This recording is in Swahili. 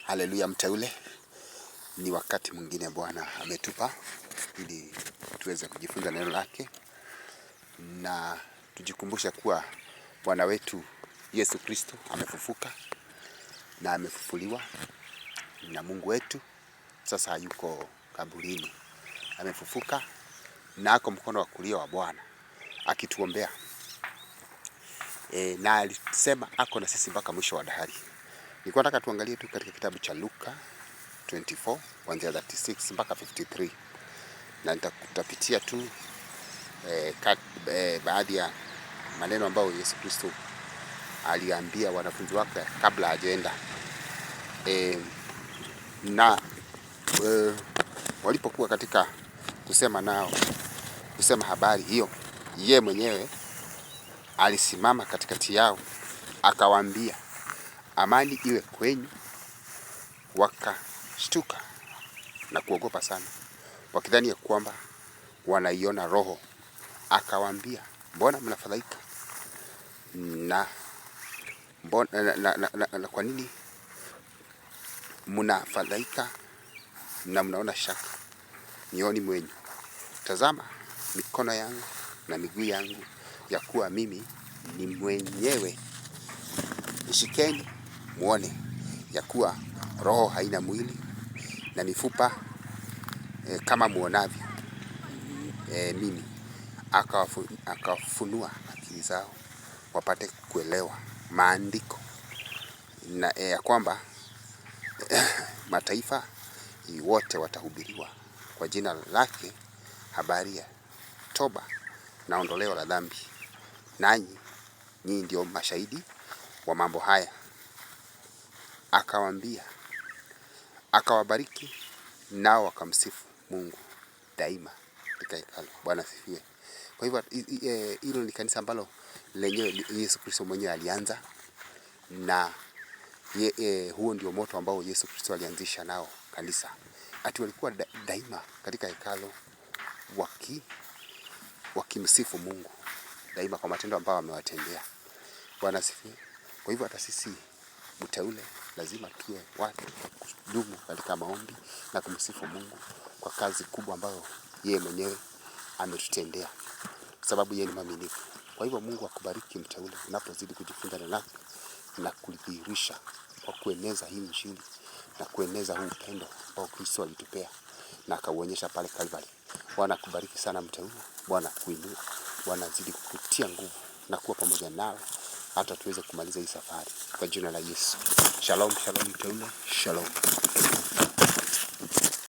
Haleluya mteule, ni wakati mwingine Bwana ametupa ili tuweze kujifunza neno lake na tujikumbusha kuwa Bwana wetu Yesu Kristo amefufuka na amefufuliwa, na Mungu wetu sasa hayuko kaburini. Amefufuka na ako mkono wa kulia wa Bwana akituombea. Na alisema ako na sisi mpaka mwisho wa dahari. Nilikuwa nataka tuangalie tu katika kitabu cha Luka 24 kuanzia 36 mpaka 53, na nitapitia tu baadhi ya maneno ambayo Yesu Kristo aliambia wanafunzi wake kabla hajaenda. Na walipokuwa katika kusema habari hiyo, yeye mwenyewe alisimama katikati yao akawaambia, amani iwe kwenyu. Wakashtuka na kuogopa sana, wakidhani ya kwamba wanaiona roho. Akawaambia, mbona mnafadhaika? Na kwa nini mnafadhaika na mnaona shaka mioyoni mwenu? Tazama mikono yangu na miguu yangu, ya kuwa mimi ni mwenyewe. Nishikeni muone ya kuwa roho haina mwili na mifupa kama muonavyo mimi. Akafunua akili zao wapate kuelewa maandiko, na ya kwamba mataifa wote watahubiriwa kwa jina lake habari ya toba na ondoleo la dhambi, nanyi nyinyi ndio mashahidi wa mambo haya. Akawaambia, akawabariki, nao wakamsifu Mungu daima katika hekalu. Bwana asifiwe. Kwa hivyo hilo ni kanisa ambalo lenyewe Yesu Kristo mwenyewe alianza, na huo ndio moto ambao Yesu Kristo alianzisha nao kanisa. Ati walikuwa daima katika hekalu wakimsifu Mungu daima kwa matendo ambayo amewatendea. Bwana asifiwe. Kwa hivyo hata sisi mteule lazima tuwe watu kudumu katika maombi na kumsifu Mungu kwa kazi kubwa ambayo yeye mwenyewe ametutendea, sababu yeye ni mwaminifu. Kwa hivyo Mungu akubariki mteule, unapozidi kujifunza neno lake na kulidhihirisha kwa kueneza hii injili na kueneza huu upendo ambao Kristo alitupea na akauonyesha pale Calvary. Bwana akubariki sana mteule, Bwana akuinue, Bwana azidi kukutia nguvu na kuwa pamoja nawe hata tuweze kumaliza hii safari kwa jina la Yesu. Shalom, shalom mteule, shalom.